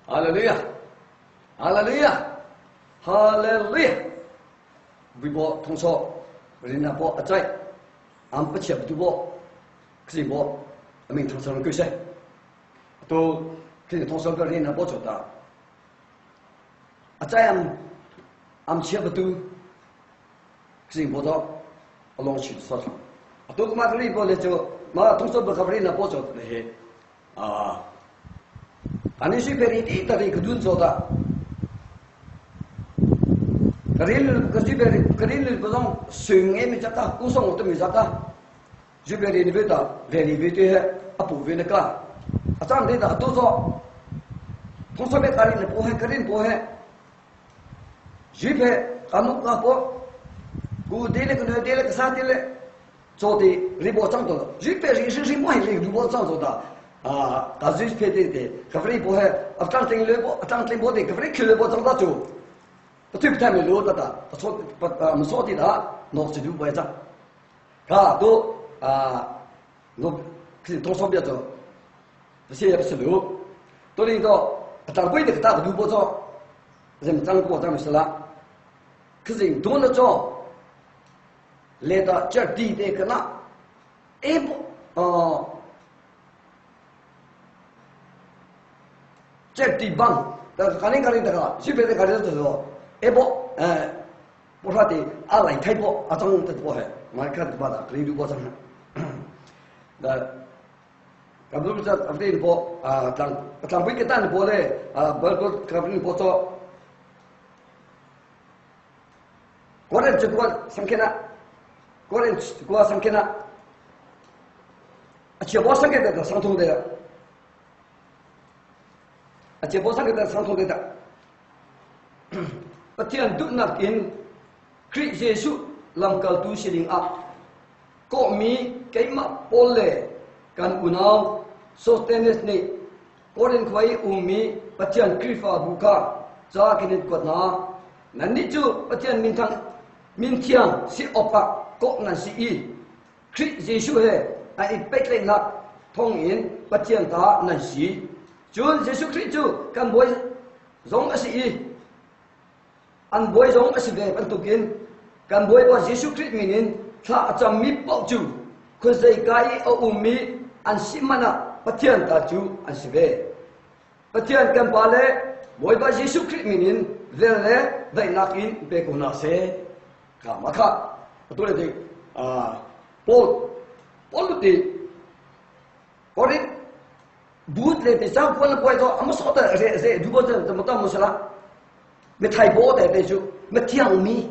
哈利路亚，哈利路亚，哈利路亚。微博通说，人家播在，俺不切不读播，可是播，明通说了句噻，都可以通说个人家播做的，在俺切不读，可是播到，我弄去说唱，都个嘛个里播的就嘛通说不可人家播做的那些啊。Ani si periti tadi kedun soda. Keril bedong sungai misata kusong itu misata. Juberi ni beta, veri beti he apu vene ka. Asam dia tak tu so. Thongso be karin pohe. Jibe kamu kapo. Ku dele ke satile. Jodi ribo chang to. Jibe ri mai ribo chang to da. Kazus pede kafri bohe aftan ting lebo aftan ting bode kafri kilebo chang da chu tu pta me lo da so so ti da no se du boe cha ka do no ki to so bia zo se ya se lo to li do ta boi de ta du bo zo zem chang ko zam se la ki zin do na zo le da cha di de ka na e bo这地方，肯定这个，西北的肯定是说，一波，不说的，来开波，中的波嘿，我看的巴达，可以ดู波上，那，不是说这波当不给单的波嘞，不可波做，个人就过上去了，个人过上去了，结果上去的上头的。结果上个在上头的，不天都那边，kri耶稣lam kal tu siling a, ko mi keima pole kan unau sostenes ni, koren kwai umi patian krifa buka, za kinit kot na, nanti tu patian mintiang si opa ko nan si i, kriz Yesu he, ai pekle nak thong in patian ta nan si. Chúa Giêsu Christ kan boy giống asi an boy giống asi về ban tukin kan boy bo Giêsu Christ minin tha cham mi pau chu khu sei kai o umi an simana pathian ta chu an si ve pathian kan pa le boy ba Giêsu Christ minin vele dai nakin be ko na se ka ma kha to le de Paul de Corin bút lên thì sao quân quay cho ấm số tờ dễ du bao giờ một tao một sala mẹ thầy bố để chú mẹ thiang mi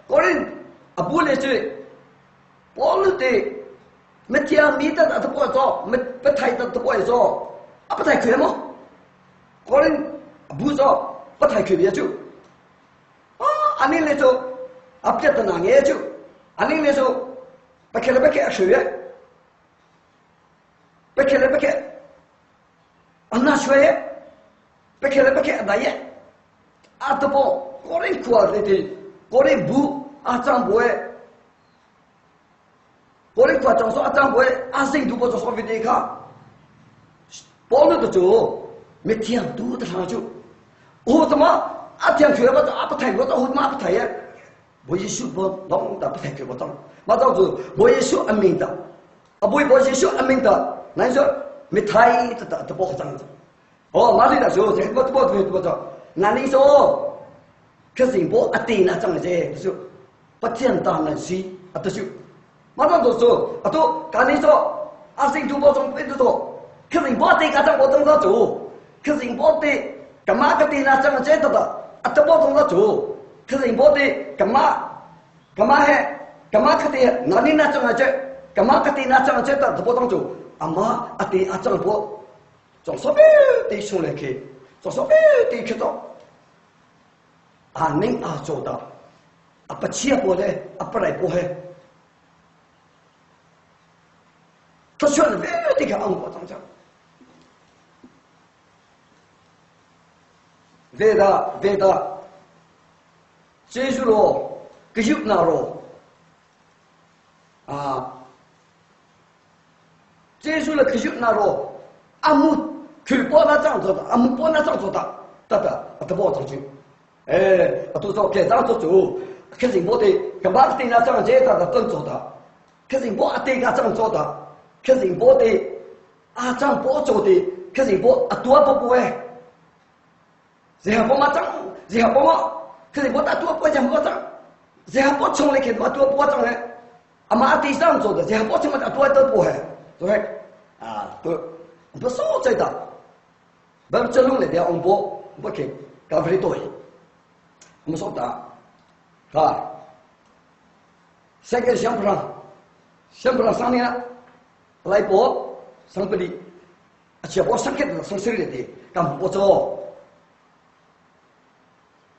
có đến bút lên chứ bố lên thì mẹ thiang mi ta đã quay cho mẹ thầy ta quay cho bắt thầy chuyện mà có đến bút cho bắt thầy chuyện gì chứ anh ấy lên cho áp chất là nghe chứ anh ấy lên cho bắt cái sửa Bekle, anna şöyle, bekle dayı. Atıpo, korin kuarleti, korin bu, atang boye, korin kuatang so atang boye, asing du bozo so videka. Polu tu tu, metiang tu terang tu. Utama, atiang kue bozo apa thai bozo, utama apa thai ya. Boye su bo, dong dapat thai kue bozo. Macam tu, boye su aminta, boye su aminta. Nãy giờ mới thấy tự bộ rằng nói đi là số sẽ có bộ là lý số cái gì bộ tiền là chẳng là gì số bắt tiền tàn là gì à số mà nó số à số cái lý số sinh thu bộ trong cái số cái gì bộ tiền cái trong bộ trong đó chủ cái gì bộ tiền cái má cái tiền là chẳng là chết đó à trong bộ trong đó chủ cái gì bộ tiền cái má hay cái má cái tiền nó đi là chẳng là chết cái má cái tiền là chẳng là chết đó bộ trong chủ amma ati achang bo chong so be ti chung le ke chong so be ti ke to aning a cho da apachia bo le aprai bo he to chon be ti ka ang bo tang cha veda jesu ro gyup na ro Jesu là cái chuyện nào rồi, amut 去波那这样做的，俺们波那这样做的，对不？他波上去，都说给这样做主，可是我的干嘛对那这样接的更做的，可是我对那这样做的，可是我的这样波做的，可是我多不会，然后我嘛这样，然后我，可是我打多不讲我这样，然后我从来看我多不这样呢，妈对上做的，然后我怎么多都不会，对不对？不说这的。不这弄来的红包，不给，搞不多。我们说的，啊，三个想不上上年来波上不里，结果上个的上手里的，干不做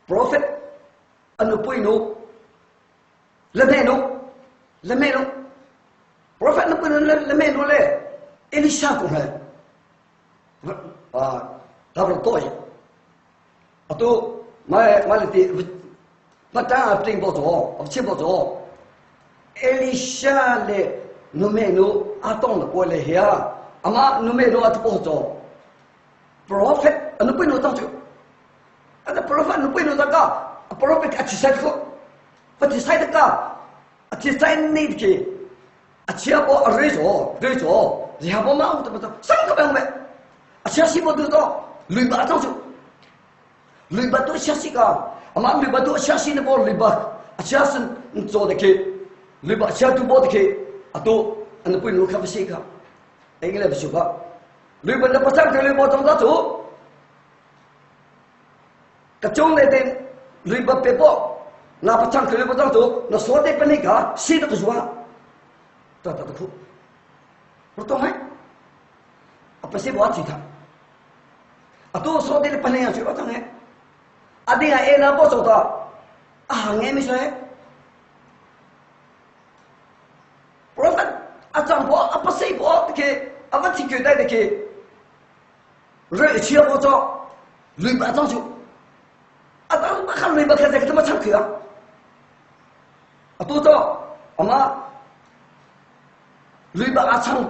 ，profit， anu pui nu， lemay nu，profit anu pui nu lemay nu le， ini siapa pun他不多呀，都买了的，不但订不着，吃不着，里下来农民农当了过来呀，妈农民农不着 ，profit 农民农当就，profit 农民农当个 ，profit 去晒个，不去晒的个，去晒那个，吃不热着，然后嘛我都不知道，三个半没，吃西不知道。雷巴当初，雷巴都消息个，雷巴都消息那波雷巴，消息做的去，雷巴消息做的去，都那不能看不起个，应该不是吧？雷巴那不上去雷巴怎么做？个将来的雷巴别报，那不上去雷巴怎么做？那说的不那个，谁都不说，这哭，不懂没？不是我记他。都说的本来要去我讲哎，对啊，那不做到，俺没说哎，不然张波不是波的去，不提交代的去，热气不做，雷巴张就，当时看雷巴开这个怎么唱歌啊？都做，雷巴唱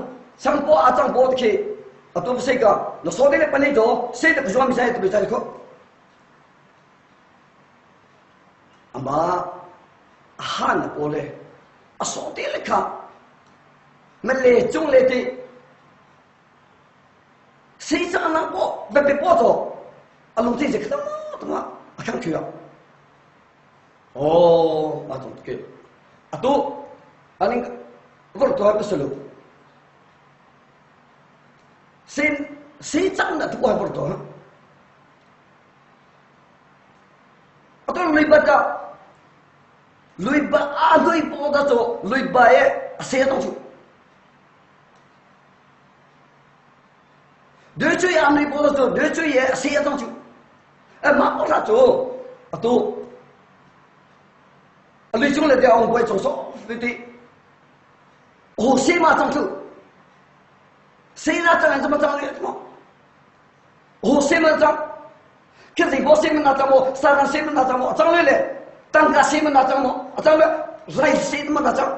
波张波的去。都不是个，那说的那本来就谁都不说，没在都没在去。喊了过来，说的那个，没来中来的，谁讲那波被包着，弄这些个他妈，看去啊！那种个，都，那个，我都还不是了。谁长的都不还不懂，都雷巴的，雷巴雷巴的做雷巴耶，谁东西？雷追雷巴的做雷追耶，谁东西？马不他做，都，雷中来的我不会做错，对的，谁嘛东西？谁那张怎么张的么？谁们张？可是我谁们那张么？三人谁们那张么？张来了，当家谁们那张么？张了，来谁们那张？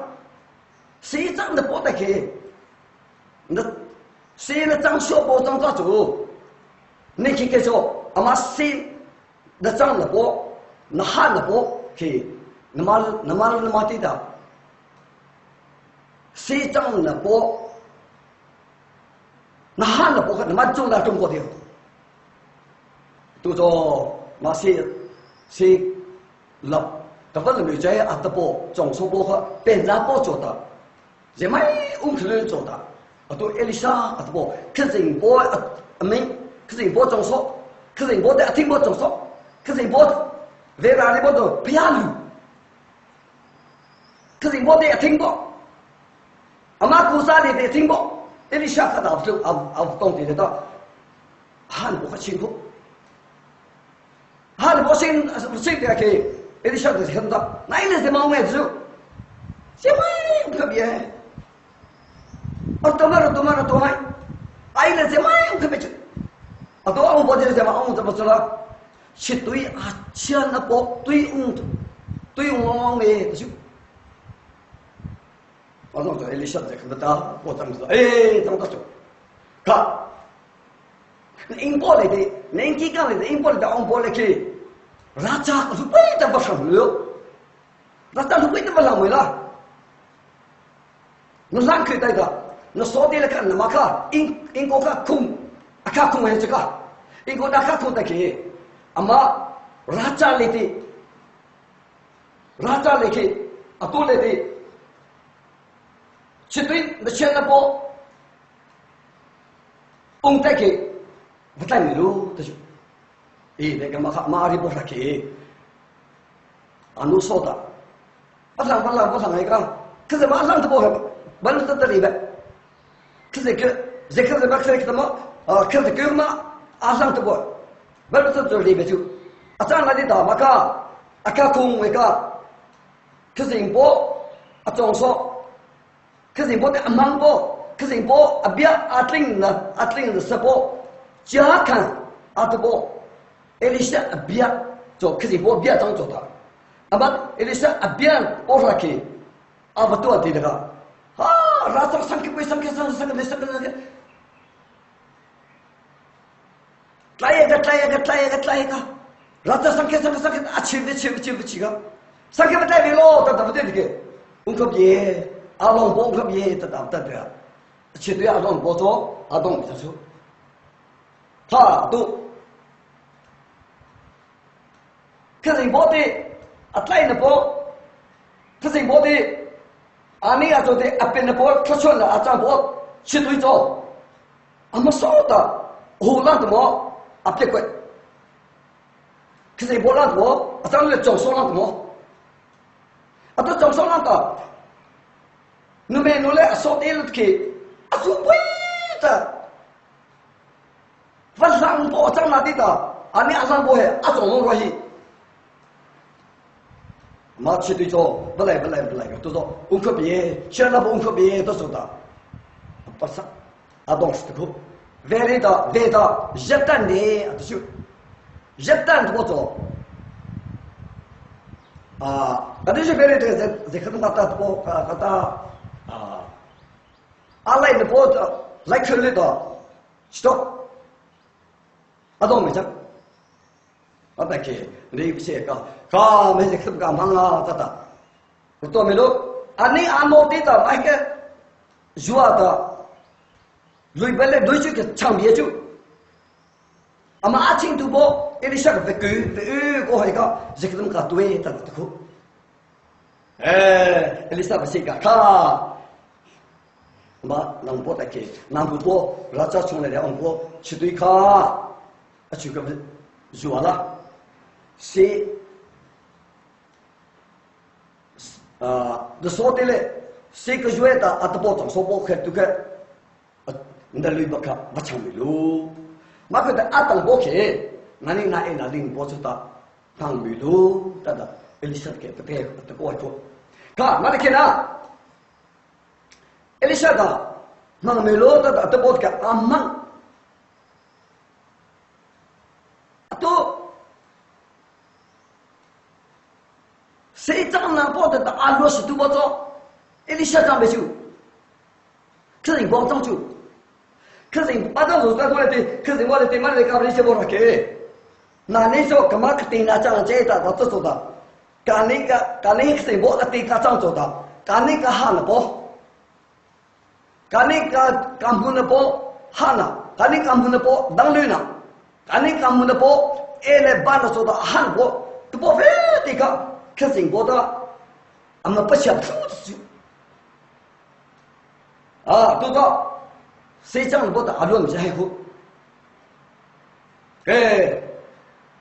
谁张的不得去？那谁那张小包张抓住？你去给说，谁那张的不？那喊的不？去，那么地的，谁张的不？那汉的不可能蛮重到中国的，都说那些了，但不是女仔的不，总说不好，本来不做的，人们可能做的，都伊丽莎的不，可是人不没，可是人不总说，可是人不的听不总说，可是人不为哪里不都不要路，可是人不的听不，故事里的听不。伊丽莎看到就当地的到，汉不很辛苦，汉不先的去，伊丽莎就看到，那一年是忙没做，什么特别，多买，哎，那什么特别做，都我不知道什么，我怎么做了，是对钱那不对我没做。我说伊丽莎在看到，我怎么说？怎么做？看，英国来的，年纪刚来的英国来的，昂波来去，拉扎是背的不上了，拉扎是背的不上来了，那啷个带的？那说的来看，那么看英国看空，啊看空还这个，英国那看空的去，阿妈拉扎来的，拉扎来去，啊多来的，绝对那钱那波。ông tay kì vật tay mình luôn tôi đấy cái mà đi bộ là kì anh nuôi sota bắt làm này cái gì mà làm thì bộ hết vẫn là tự đi vậy cái gì bác sĩ cái mà cái gì mà làm thì bộ vẫn là tự đi vậy chứ anh là đi đâu mà cả cùng với cái gì bộ trong số cái gì bộ để ăn bộ cái gì bộ abia atling là sabo giá kan atbo elisa abia cho cái gì bộ abia trong chỗ đó amat elisa abia oraki abatu ati daga ha rasa sang tlaya ka rasa sang achieve ga sang ke batai lo ta ta de ke ungkap ye along bo ungkap ye ta ta ta绝对阿东不做，阿东不做。他都，可是我的阿来的波，可是我的阿你阿做的阿边的波，出穿了阿张波绝对做，阿么说的，湖南的么阿别怪，可是波兰的么阿张来讲说那的么，阿都讲说那的，你们努力说的了去。Aku beda. Valang po chang na dita. Ani asang po he, atong lo hi. Ma chi tu cho, belai tu cho. Ungko biye, chana po ungko biye to so da. Pasa. Adong stu. Veda, jetan ne, atu. Jetan to cho. Adu je verita ze khatm kata po kata Allah in the boat like a little stop. I don't know. I beg you, leave say, come, make them come, Tata. You told me, look, I need a more data, I get Zuata. Louis Belle, do you get Chambia too? I'm asking to go, it is a good, go, I got Zikum got to wait at the cook. Elizabeth Sika, car. Mà nông bộ tại kì nông bộ là cho chúng này để ông bộ chỉ đối khá chỉ có rùa là sẽ the số tiền lệ sẽ cái rùa ta ở bộ trong số bộ khác tu cái người lui bạc bắt chăng bị lu mà cái ở trong bộ kia ngani nãy là linh bộ chúng ta thằng bị lu ta đã Elizabeth cái cái cái bộ ấy cả mà cái nào Elisa da, nang melota da tebot ka amang. Ato, sejang na po da alos tu boto, Elisa da beju. Kering bong tong ju, kering pada lo da dole te, kering wale te mare ka bri se bora ke. Na ne so kama kti na chang che da da to da. Kani kring bo ati ka chang to da. Kani ka han bo. Kani kampung po hana, kani kampung po dangluna, kani kampung po ele bana so da han po, tu po ve ka kesing po da amma pasya tu. Tu da sejang po da alum jai ko.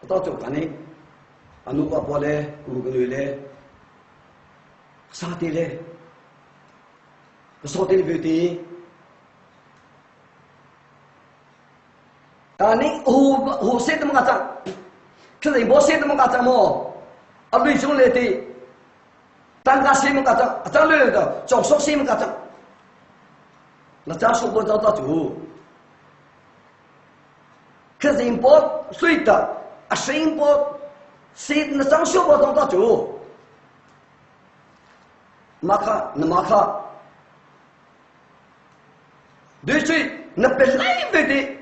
To to kani anu ka pole ugule sati le Sotil beauty. Tani who said the Mata? Because they both said the Mata more. A vision lady. Tanga sim kata, a talu, Joseph sim kata. Natasha was out too. Because they import sweeter, a shame pot, seed in the sunshine was out too. Maka. Deci, na pelai vede.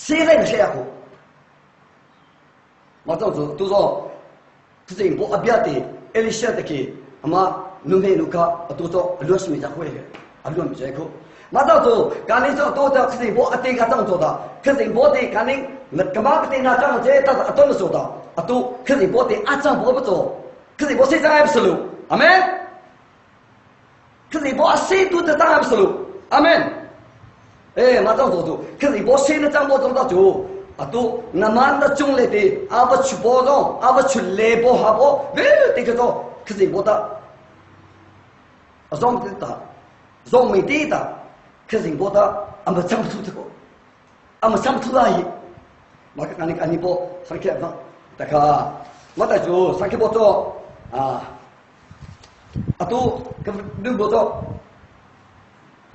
谁来个谁好？我都说，这是我阿边的，埃里晓得个，阿妈农民路卡都说60米才会的，60米才够。马到做，干你做多的，可是我阿爹个当做的，可是我的干你，那干嘛个爹那当这到阿东的做的，阿都，可是我的阿丈我不做，可是我现在还不是路，阿门。可是我谁都得当还不是路，阿门。哎，马到做，可是我谁能当我做到做？啊都那么那种类的，啊不去包装，啊不去来包哈包，这个做，可是我的，让的的，让没得的，可是我的，俺们讲不出这个，俺们讲不出来，我看你包上去吧，大家，我在做上去包做啊，啊都跟你包做，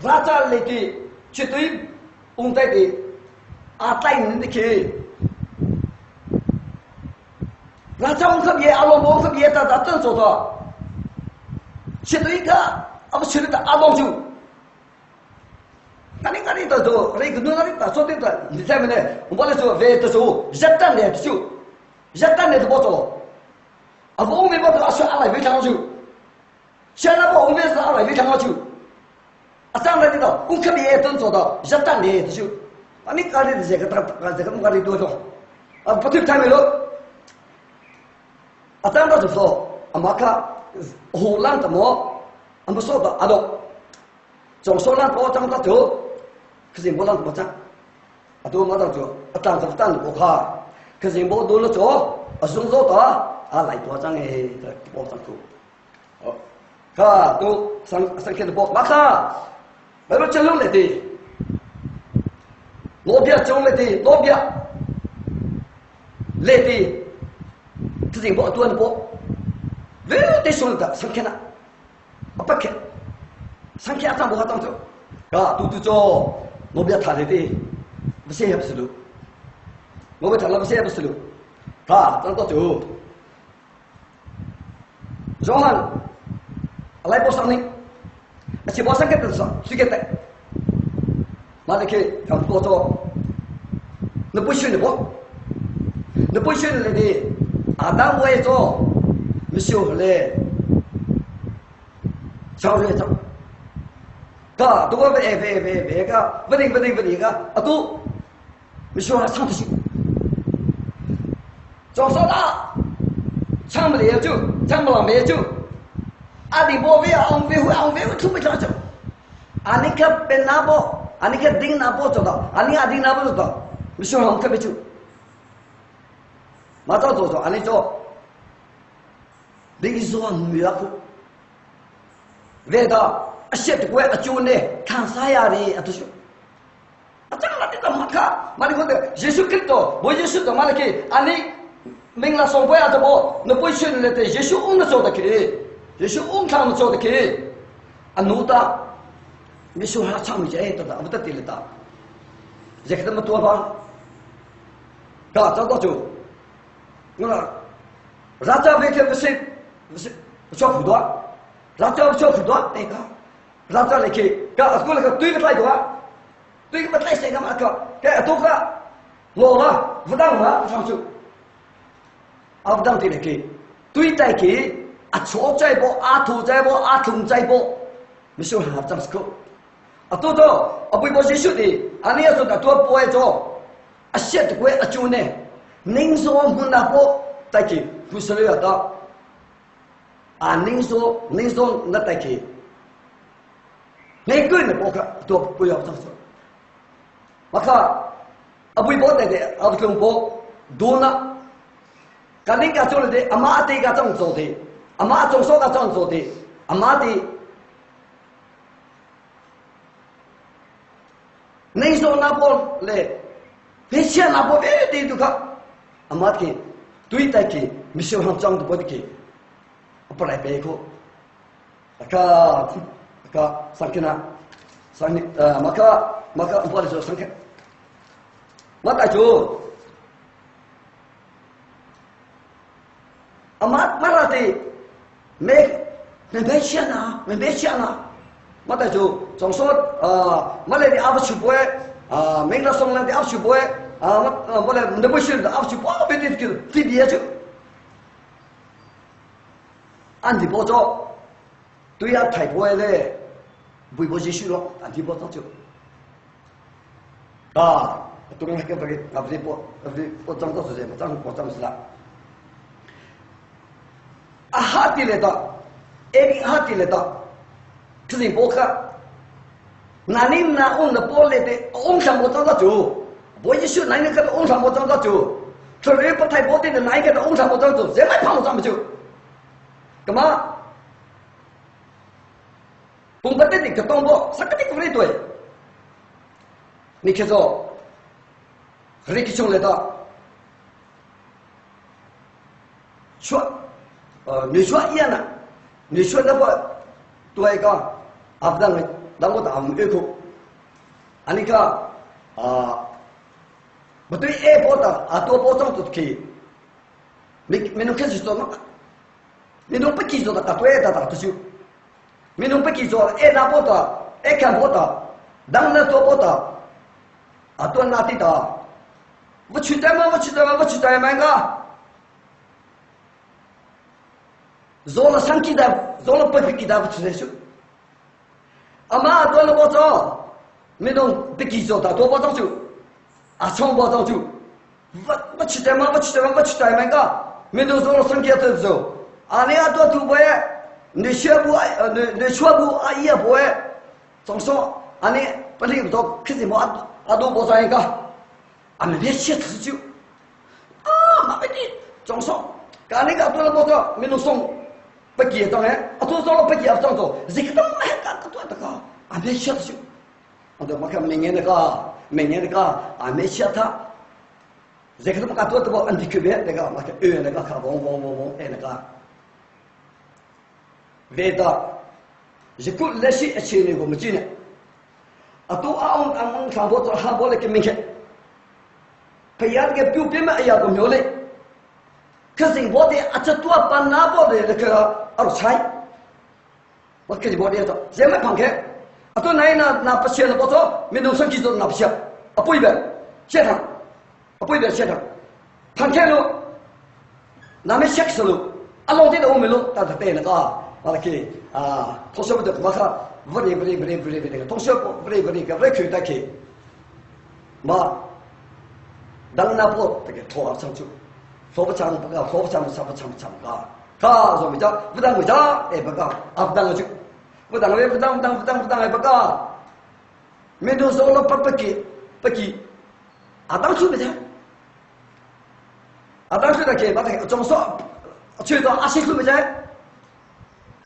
拉家来的绝对不带的。啊，带人的去，那张特别阿龙伯特别的正做的，去了一个，啊不去了的阿龙就，那你的做，那个那里的做的，你猜没呢？我来说，为的做，一单来就，一单来就不做，啊不我们不做，啊说阿来非常好就，现在不我们是阿来非常好就，啊这样来的，我特别正做的，一单来就。你搞的这个搞的多少？啊，不对，太没了。啊，这样子就说，啊，马卡湖南怎么？啊，不说的，啊都，总说那包装的走，可是我那不讲，啊都马上做，啊当时当的不卡，可是我多了做，啊送做的，啊来包装诶，包装做，哦，卡都上开的包，马卡，来了这样来的。罗别种来的，罗别来的，这是我多人播，为得说的上开了，不开，上开阿张不好当做，啊，都做罗别他来的，不是也不是路，罗别他那不是也不是路，啊，当到做，然后来播上呢，而且播上开的时候，谁给的？马上去讲多做，那不训的不，那不训的的，啊，当我也做，没修嘞，超越做，噶，都我别个，不定个，啊都，没修还唱不行，早说的，唱不了就，唱不了没就，啊你不会啊，昂飞出不了就，啊你可别拿不。啊，你看顶那波做到，啊，你顶那波做到，你想想特别久，马上做，啊，你做，你说没有个，为到啊，写的怪啊，就呢，看啥呀的啊，都是，啊，这个那的怎么看？马里说的，耶稣基督，我耶稣的马里去，啊，你明了上班啊，怎么，那不学的耶稣翁的做的去，耶稣翁他们做的去，啊，奴的。你说他唱不起，对吧？不得地了的，这个这么多吧？啊，找到就，我了，拉家为不是叫很多，拉家叫很多，那个，拉家来去，噶过来个对个来多，对个不来谁干嘛个？该多个，老了不当嘛，上去，啊不当地来去，对待去，啊错在不，啊土在不，啊痛在不，你说他怎么说？啊，多多，啊，不过是说的，啊，你要说的多不会做，啊，写的贵啊，就呢，您说我们那波带去不是了的，啊，您说那带去，每个人的博客都不要这么说，我看，啊，不包带的，啊，不用包，多呢，干人家做了的，阿妈对家这样做的，阿妈总说他这样做的，阿妈的。你说那波来，别钱那波别对就看，阿妈的对待去，没修上装的不的去，不来别个，上去呢，上去maka apa dia sangka, mata jo, amat marah ti, membaca na. Mata jo, trong suốt, mà lại đi áp chụp bơi, mình là xong lại đi áp chụp bơi, 我来那不行的，啊，去包别的就非别就，按地包装，对呀，太多嘞，微博继续了，按地包装就，都那个不是包装到是什么？包装是啦，哈地来的，哈地来的，可是包客。那你那翁的包来的，翁上没找到住，我一说那你个翁上没找到住，说你不太包的那一个翁上没找住，谁来帮我找不住？干嘛？不不得你个东包，啥个地方来对？你看着，那个兄来的，说，你说一样的，你说那个多一个，不当的。那我打没有，你看不对，A 包的多包装都可以，没能开始做嘛，没能不记住的，对的，都就，没能不记住，A 拿包的，A 看包的，当然多包的，多拿的，我去带嘛，个，做了3期的，做了8期的，不出来就。妈多了包装，没弄不记住的多包装就，长包装就，我去带嘛个，没弄做了3件都走，你多多不哎，你学不也不哎，总说你不领不到，肯定多包装一个，没别写字就，妈的，总说，那个多了包装没弄送。不记当然，多少了不记当做，这个都没干多的个，没写的就，我看明年那个，没写他，这个都没干多的个，安迪区别那个，看那个看嗡那个，为的，一个那些一千年我们今年，都俺传播做传播那个明显，培养那个标准嘛，个苗嘞。可是我的这多半拿包的那个菜，我给你包的着，这没放开，都那不写了不做，没弄生气做那不写，不一边写上，不一边写上，放开了，那没写死了，老的我没弄，但是对那个，完了给同学们的我看，不离那个同学不离个不去得去，嘛，当那不这个拖上去。说不长不讲，说不长啊！说没讲，不当没讲，不讲，不当就，不当也不讲。没多说了不给，当初没讲，当初的给把那个总说，去到西数没讲，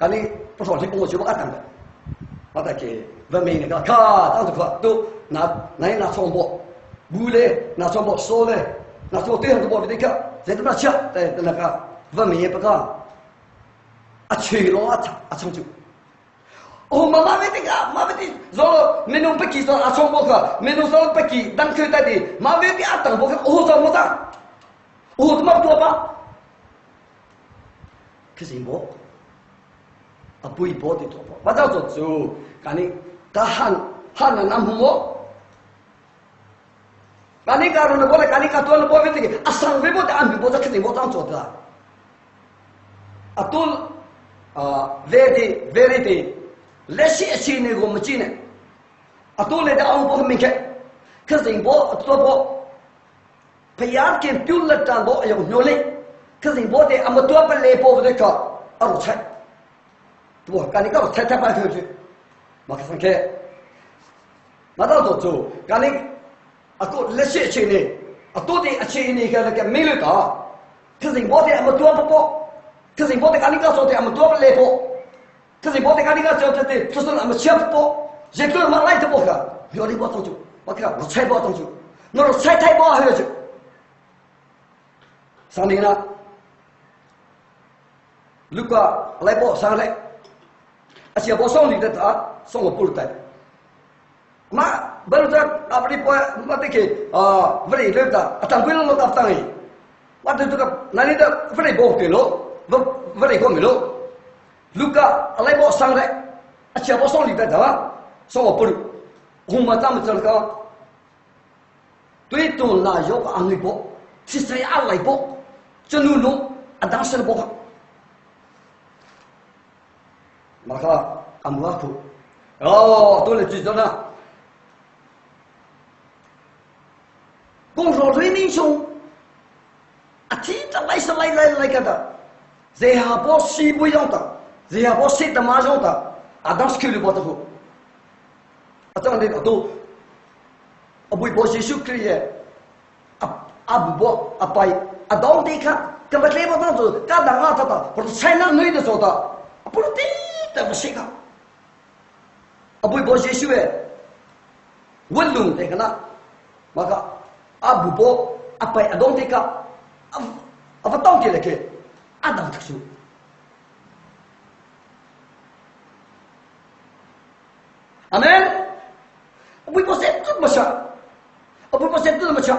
你不说你跟我去我当的，把那给文明那个，当时都拿传播，无来拿传播说嘞，拿做对象都包的个。在这边吃，在那个文明也不讲，去了成就。妈的，说没弄不记说冲不可，没弄说不记，当口袋的，妈的等不可，怎么着？他妈多吧？可是我，不一波的多吧？我早做，赶紧，他喊了南部我。你讲了，我来讲，你讲多了，我问这个，上微博的安排，我这肯定我这样做的。多外地，那些钱呢，我们进来，多来的安排很明显，可是我做过，培养跟丢了这么有努力，可是我的俺们多不来包不的个二菜，我讲你讲菜搬出去，我看看，那到做，讲你。多那些钱呢？多的钱呢？那个没有搞，可是我的俺们多不包，可是我的俺们讲说的俺们多不来包，可是我的俺们讲说的就是俺们钱不包，人都他妈来的包个，苗栗包当主，我看我菜包当主，那个菜包还要去，上面呢，如果来包上来，而且包送你的送我不如带。baru tak apa buat mati ke beri dah atang pun lo tak tangi waktu tu nani dah beri bau ke lo beri kau milo luka alai bau sang dek asyik bau song lihat dah song apa lu rumah tamu cerita 对东拉有个安内波，其实也来波，这努弄啊当时的波。maka amu aku oh tôi là chỉ cho nó công số thuế ninh sung à thì ta lại cái đó giờ hà bố si bùi giống ta giờ hà bố si ta mà giống ta à đang skill được bao nhiêu à trong này tôi à bùi bố si sưu kia à bùi bố à bay à đóng đi khác cái vật liệu bao nhiêu rồi cái đằng nào ta còn sai nó nơi đó rồi ta à bùi đi ta mà xí cả à bùi bố si sưu vấn lùng thế cái nào maka abu bo apa ya dong tika apa tong dia lagi ada tak su amen abu bo set tu macam abu bo set tu macam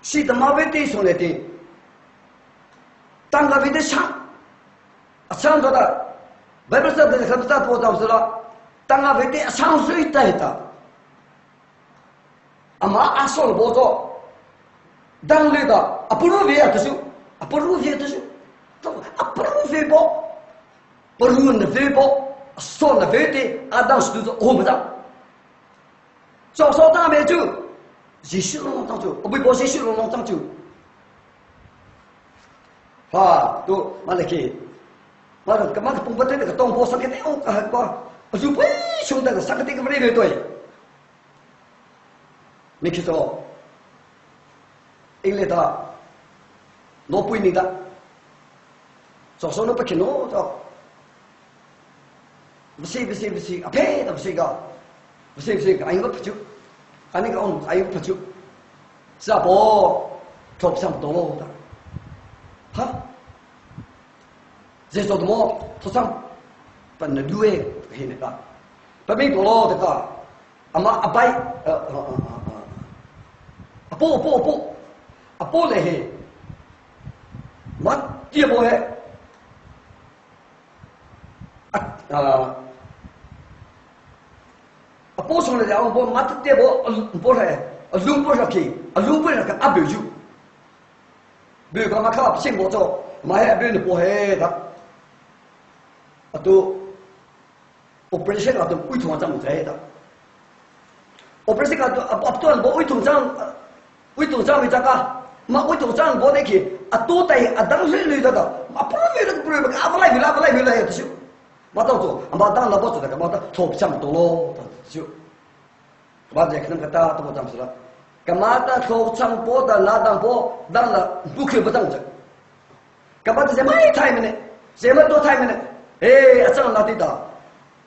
si dama bete so le ti tangga bete sang asang tu dah bible sabda sabda po tahu sila tangga bete sang sui ta ama asal bozo dan leda approve ya tu approve bo perlu na bo so na vete adam stu o mada so ta me tu jisu lo tang tu obi bo jisu lo tang tu ha tu malaki mala kamar pungpate ka tong bo sakit o ka ko azu pai shung da sakit ka mari toi Nikito, Engleta, no puinida. Sono perché no, besi, apa dah besi ga, besi, ayo percu, ane ka on, ayo percu. Siapa top sam tolo dah, ha? Jadi semua top sam, pada dua ini dah. Tapi tolo dah, ama abai. Apo le he mat dia bo he apo so le jaw bo mat dia bo he lung bo ki lung bo ka abu ju be ka ma ka sing bo zo ma he be ne bo he da ato operation ato ui thong jang zai da operation ato apto bo ui thong jang ui tu trang vi chaka ma ui tu trang bo neki atu tai adang le da ma pro ka abalai vila ya tu ma ta tu amba dang la bo tu da ma ta thop cham to lo ta chu ba je khnam kata to tam sura ka ma ta thop cham bo da la dang bo dang la bu ke ba dang ja ka ba je mai thai mene je ma to thai mene a chang la ti da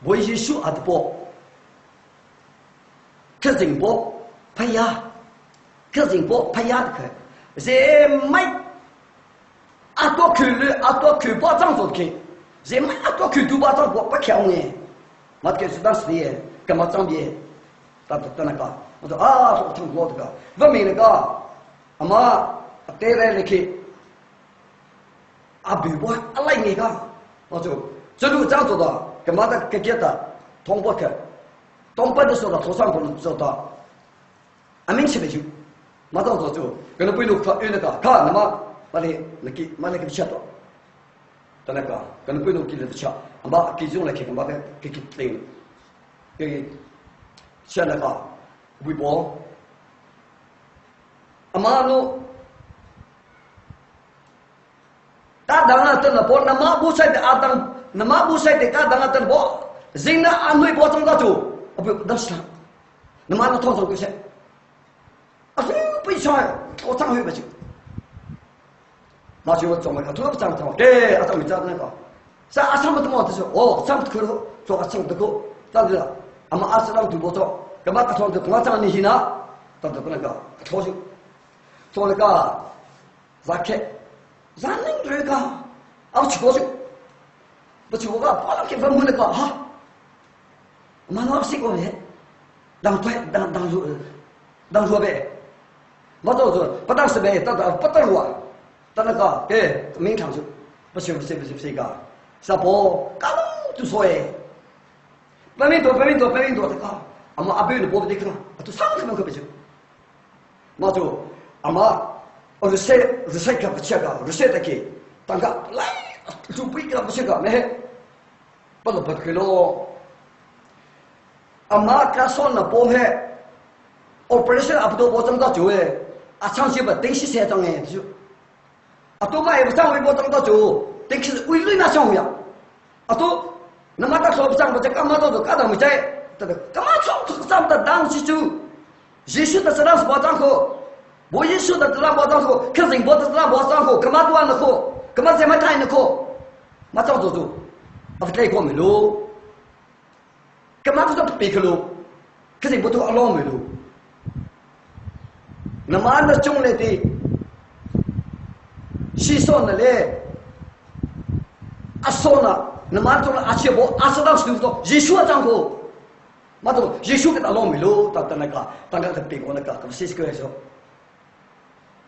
bo yi shu at bo ke jing bo phai ya cái gì bộ phải nhát cái, dễ mấy, to khử bao trang rồi kì, dễ mấy to khử tu bao trang bộ bắt khéo nghe, mà cái sự đó gì, cái mà trang bìa, ta này cả, tôi tôi thằng bộ đó, vậy mình cái, mà thế này là kì, bị bộ, lại nghe cái, tôi lúc trang rồi đó, cái mà cái kia ta, thông bộ cái, thông bộ đó số là thô sang bộ số đó, mình sẽ biết chứ. mà tao cho chú cái nó bây lúc phát yên cả cả nó mà này cái chết rồi tao nói cái nó bây lúc kia là chết mà cái dùng là cái tiền cái chết là cả bị bỏ mà nó ta đang là tên là bỏ nằm mà bu sai để adam nằm mà bu sai để ta đang là tên bỏ riêng là anh nuôi bỏ trong đó chú bị đâm sao nằm mà nó thong thong cái chết bây giờ我张回不去，那就怎么个？突然张张，对，阿张没张那个，是阿张么多么的说，哦，张不可了，做阿张不可，咋子了？阿妈阿是让读不做，干嘛他说的？我张你去哪？他就不那个，错就，做那个，咋开？咋能这个？啊，去过去，不去过个，把那给分不那个哈，妈老是过来，当说呗。我就是不当时呗，不当路啊，当那个给明场去，不是个，啥不刚就说哎，白面多这个，俺们阿伯的伯伯的看，都上他们可不行，嘛就阿妈，我日晒个不吃个，日晒的给，当个来就不一个不吃个没，不能不给咯。阿妈家说那包黑，我本身阿不多包挣到久诶，阿长期不等些三张诶就，阿多嘛也不上微博挣到久，等起为了那上呀，阿多那么大说不上不这干嘛都干到没在，对不对？干嘛上上的当起就，也许的是让是包账户。我一说的这两包账户，可是我的这两包账户，干嘛多安的户，干嘛这么大的户，嘛早做做，我是该过没路，干嘛不是别个路，可是我都阿老没路，那么那种来的，西说的嘞，阿说呢，那么种阿些包阿是当时说一说账户，嘛都一说给阿老没路，到那个，当个别个那个，咁谁个来说？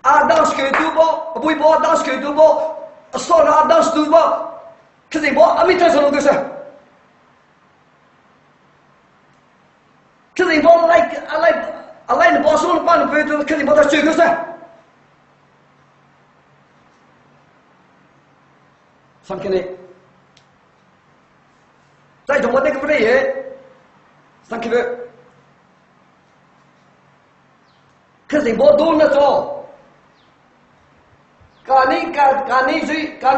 啊，当时给多包，不会包，当时给多包，少了当时多包，可是包阿没得什么个事，可是包来的包说了办的不对，可是包他追个事，上去呢，在中国那个不对也，上去了，可是包多那种。干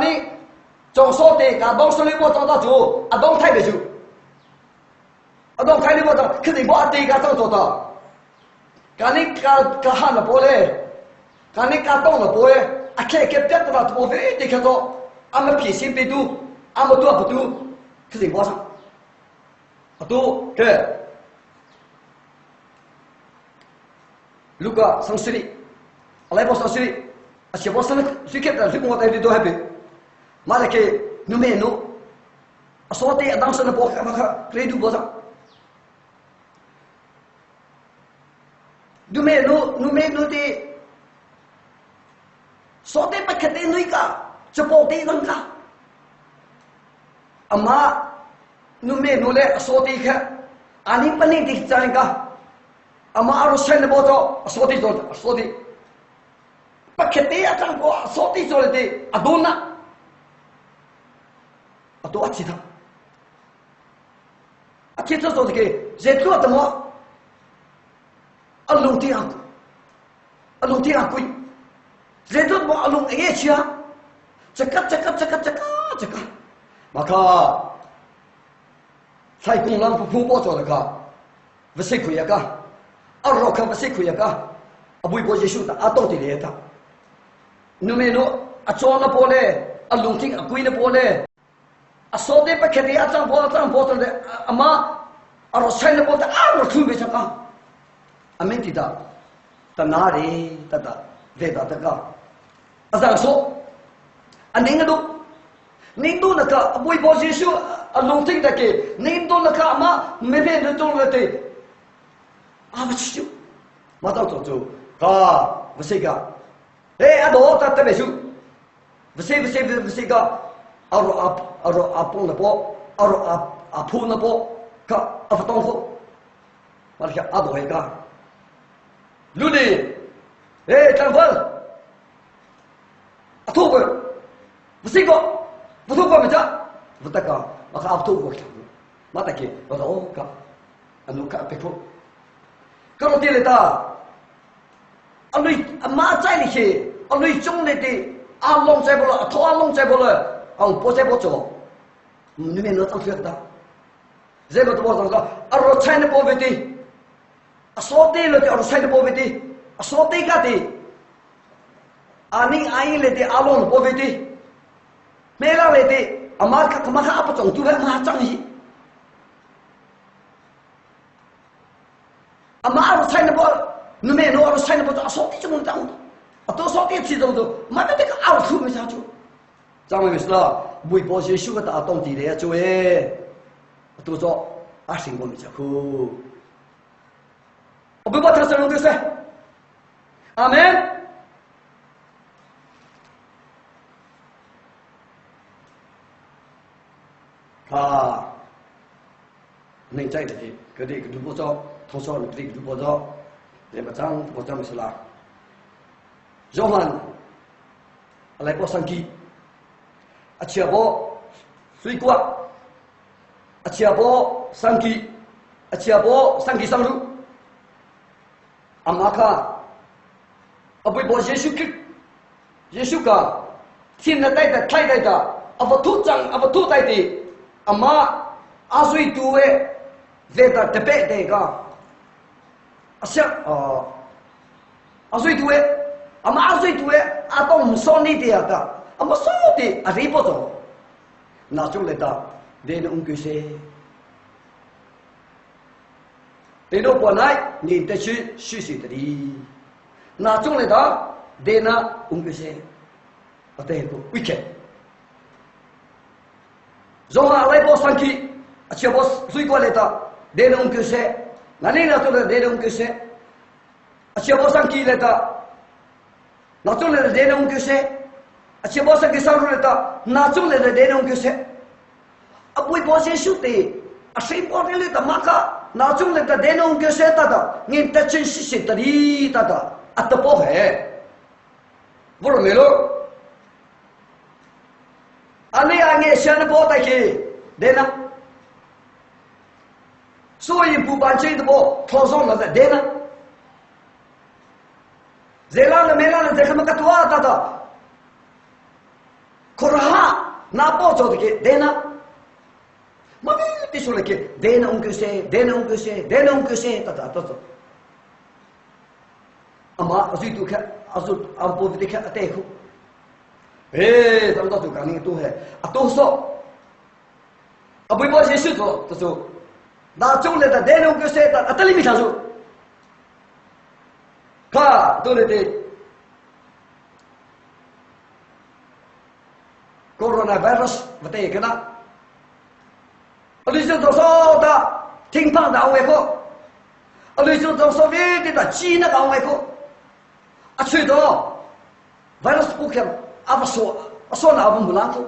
你总说的，干东手里我找到做，阿东太别做，阿东太你我找，肯定我阿弟干怎做到？干你干喊了波嘞，干你干动了波嘞，阿开别的了，我非得看到，阿们脾气别多，阿们多不多，肯定我上，阿多对，如果上水里，阿来波上水里。是我生水开的，水我带的都还别，马上给努没努，说的当时的包看可以都包上，努没努的，说的不肯定那个，这包的人家，阿妈努没努嘞，说的看，阿你不能的这样个，阿妈阿罗山的包着，说的说的。不肯定啊，张哥，说的做的阿多呢，阿多其他，阿其他做这个，人多怎么？阿龙天啊，阿龙天啊贵，人多怎么阿龙哎去啊？这个，马卡，在公浪不包做的个，不是亏呀个，阿罗看不是亏呀个，阿不会修的，阿到底来的。努没努，阿装了波嘞，阿龙天阿贵了波嘞，阿说的不肯定阿张波做的，阿妈阿罗山的波的阿罗出没上讲，阿没提到，到哪里到回到这个，阿张说，阿宁个都那个微博上说阿龙天的给，宁都那个阿妈没变的都了的，阿不去就，马上做，啊不是个。哎，阿多他特别熟，不是个，阿蹦的波，阿铺的波，个阿不动货，我讲阿多一个，路里，哎，张峰，阿吐过，不是个，不吐过没得，不得个，我看阿吐过，马得给，我说哦个，阿努卡别哭，个老爹来的。阿雷阿妈在里去，阿雷中来的，阿龙在不了，头阿龙在不了，阿不在不做，你们那当学的，这个多少个，阿罗菜的包围的，阿说的了的阿罗菜的包围的，阿说的个的，阿你阿姨来的阿龙包围的，没啦来的，阿妈他妈阿不中，就还妈张伊，阿妈阿罗菜的包。你没弄阿菜的不做，说的就能当的，啊，多少点其中都，妈的那个阿土没下去，咱们没事了，微博些修个大动地的做诶，多做阿星我没吃苦，我不把他生弄的噻，阿门。啊，你在的，个的个都不做，同说的个都不做。也不脏，我这么说啦， ယောဟန်အလိုက်ပေါ်စံကီအချေဘောဆွေကွာအချေဘောစံကီအချေဘောစံကီစံလူအမခအဘိဘောယေရှုခရစ်ယေရှုကသင်တဲ့ထိုက်တဲ့အဘထုချံအဘထုတိုက်တဲ့အမအဆွေတူရဲ့ဒေတာတပည့်တဲ့ကအဆက်အဆွေတူရဲ့အမအဆွေတူရဲ့အတော့မစောနေတဲ့ကအမစောတဲ့အရိပတော်နာချုံလက်တာဒေနုံကိစေဒေနုပေါ်၌နေတဲ့ရှိတည်းနာချုံလက်တာဒေနာုံကိစေအတဲ့ကိုဝိကေဇောဟာလိုက်ပေါ်စံကီအချက်ပေါ်ဆွေးကွာလက်တာဒေနုံကိစေနာနေနာချုံလက်ဒေနုံကိစေအချက်ပေါ်စံကီလက်တာနောက်ကျလည်းဒေနုံကိစေအချက်ပေါ်စံကီဆောင်လက်တာနောက်ကျလည်းဒေနုံကိစေအပွေပေါ်စေရှုတေအရှိပေါ်တယ်တမကနောက်ကျလည်းဒေနုံကိစေတာငင်တချင်းရှိတရီတာအတပေါ်ဟဲဘရမေလိုအနေအငယ်ရှန်ပေါ်တိုက်ခေဒေနာဆိုရင်ပူပန်ချင်းတော့ထော်ဆုံးလာတဲ့ဒေနာZelala melala dekha makatwa tata Korha na pocho de dena Mami tisole ke dena unke se tata tata Ama azitu kha azut ampo de kha ateku tamda tu kani tu hai ato so Abu bo Yesu to so da chong le da dena unke se ta atali mi thasu Ka tulete coronavirus vate kana aliso to so da ting pang da we ko aliso to so ve da chi na da we ko a chui do virus pu kem aso na abun bulan ko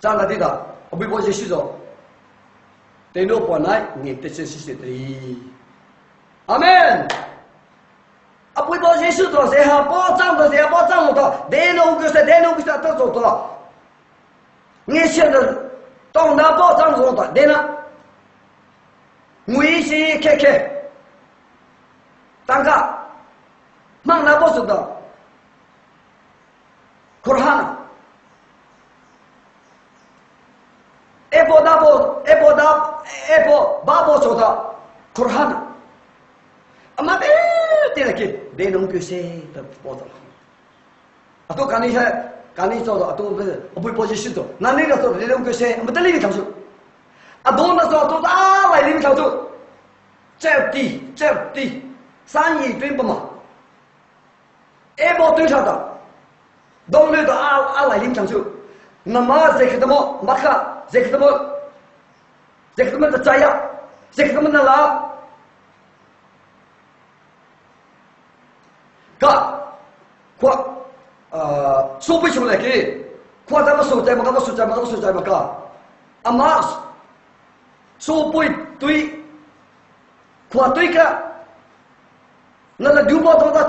cha la di da obi bo Yesu zo te no po nai ni te se tri amen Abu bo Yesu to se ha bo zang to de no ke se to zo to ni xian de dong na bo zang zo to de na ngui xi ke tang ga mang na bo zo to Quran ebo ba bo zo to Quran ama Tira ke denong ke se ta botol. Ato kani so ato abu position to. Nani na to denong ke se matali ni thausu. Ado na so to da lai ni thausu. Chepti. San yi twin pa ma. Ebo twin sa ta. Dong le to a lai ni thausu. Nama zekdamo makha zekdamo ta chaya. Zekdamo na la Ka kwa so pai chule ke kwa ta so tai ma ka ama so pai tui kwa tui ka na la du bo to da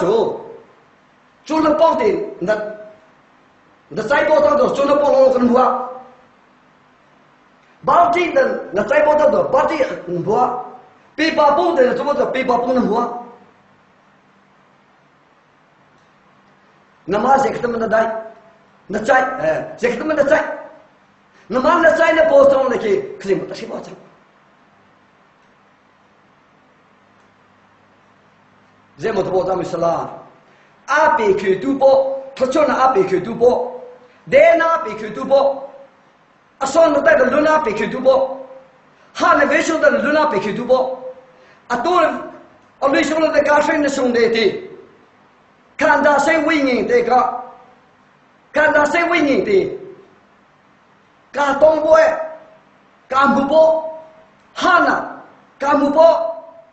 cho la pong de na sai bo to cho la pong lo kan bua ba ti na sai bo to ba ti bua pe ba pong de cho bo to pe ba pong na bua Namaz ektam na dai na chai ektam na chai namaz na chai na postom leke klim ta shi bacha Zemo to botam sala ape ke tu bo thochona ape ke tu bo de na ape ke tu bo ason na dai luna ape ke tu bo ha le vesho da luna ape ke tu bo ator alisho na ka shin na sung de ti Kanda say winging de ka Kanda say winging de Ka tong boy Kambubo Hana Kambubo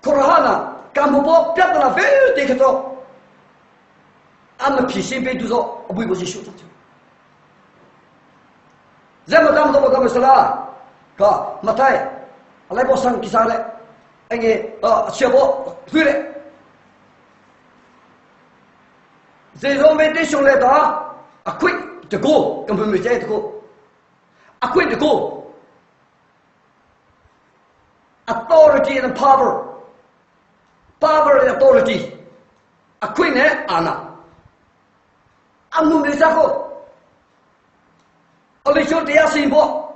Korhana Kambubo Piatana ve de ka to Am pisi be du zo abu bo Yesu ta Zema dam do sala ka matai alai bo sang kisare enge chebo huire 这种没得兄来的啊，亏的过根本没在的过，啊亏的过，啊 authority and power and authority， 啊亏呢啊那，啊努力啥个，啊你说这样行不？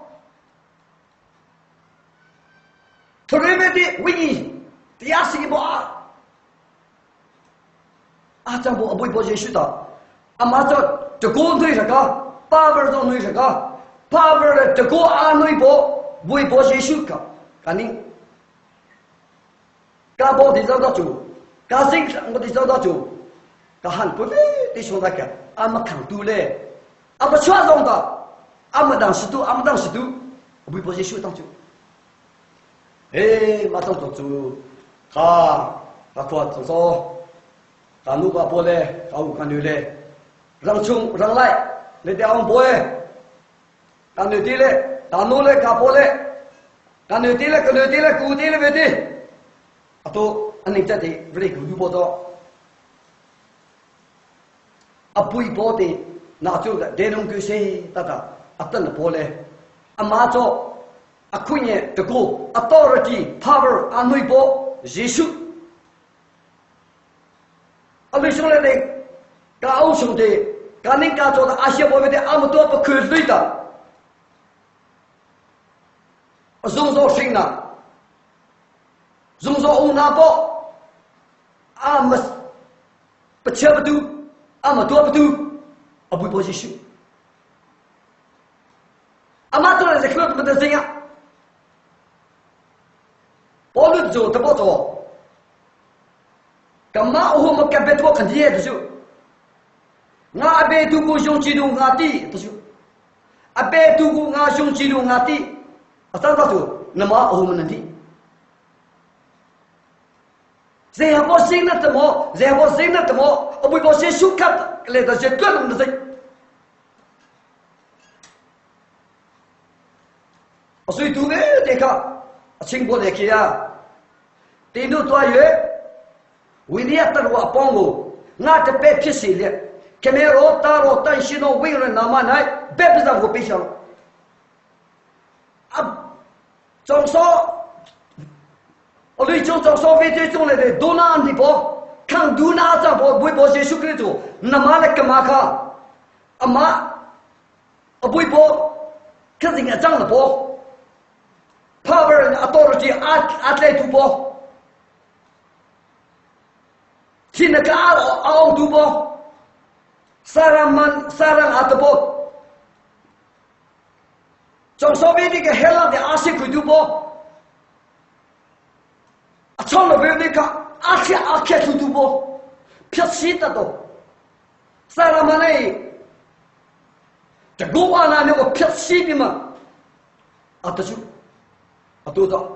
突然间的为你这样行不啊？啊，咱不会接受的。啊，马上这个对什个，power 中对什个，power 的这个安内波不会接受的，肯定。家宝的找到做，家生我的找到做，家汉不嘞的说那个，俺们看多嘞，俺们全中的，俺们当时都，俺们当时都不会接受当做。哎，马上做做，他快做做。咱努把波嘞，搞看牛嘞，让冲让来，你调往波嘞，看牛地嘞，咱努嘞搞波嘞，看牛地嘞，看牛地嘞，古地嘞别地，啊都安尼在地，不哩古波多，啊不一波的，那就的，电动车大家啊等了波嘞，啊马做，啊看见这个 authority power 安内波结束。为什么呢？搞兄弟，搞你搞做的阿些我们的阿姆多不可对的，容说谁呢？容说我拿包，阿姆不吃不多，阿姆多不多，阿不接受。阿妈做的这个不得这样，我们做的不做。干嘛我们干别多看见的就，我别度过兄弟路我的的就，啊别度过我兄弟路我的，啊啥子就，那么我们能的，然后我心那怎么，然后我心那怎么，我不把些书看来的些各种的事，所以读个这个，清过来去啊，电脑多月。为了得我帮我，我这白皮谁了？看没有打了，但是呢，为了那么来，白不让我白想了。啊，总说，我对总说为这种来的多难的不？看多难着不？不会接受这种，那么来干嘛看？啊妈，不会不？看人家长了不？Power authority 阿来读不？现在个阿读不，sarang atau不，从所谓的个黑浪的阿些亏读不，啊，从那边那个阿克亏读不，撇死的都，sarang mana，这个话呢，那个撇死的嘛，啊，这就，啊，多少，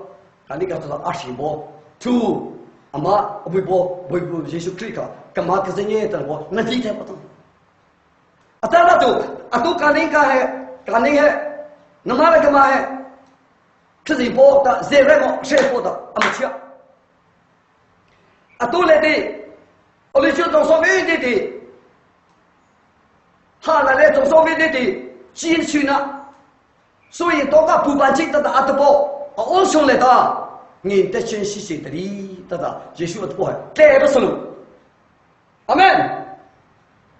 看你看多少阿些不，two。ama obibo Yesus Kristus kama kesenya terbo nanti saya potong atau tu kaning hai nama lagi kama hai kesibo tak zero saya potong amatnya atau lagi oleh itu dong sobi di hal lain dong sobi di cium ciumna so ini toga bukan cita tak atau bo orang le ta你的真是谁的哩？对吧？耶稣的话，带不死路，阿门。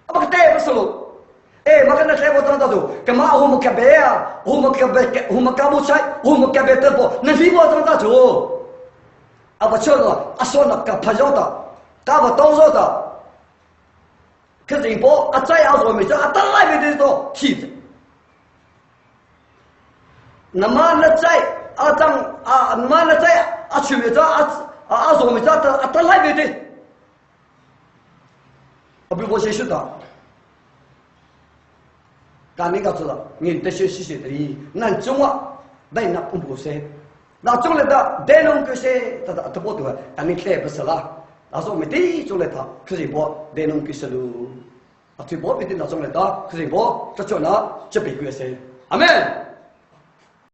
阿不带不死路，哎，马跟那带不当到头，干嘛我们干别啊？我们干别，我们干不出来，我们干别得不？那你我当到头，阿不错了，阿说那干拍照的，干不动手的，可是不阿再要做没做，阿当来没得做，气的。那么那在。啊，当啊，妈那在啊，去没在啊，做没在的啊，当来没的，啊，不我先说的，干那个知道，你得学习的，那中啊，那那不是，那中了的，带弄个些，他不多，但你来不是啦，那说没得中了他，可是我带弄个些路，啊，最不必定那中了的，可是我这叫那这边个些，阿门。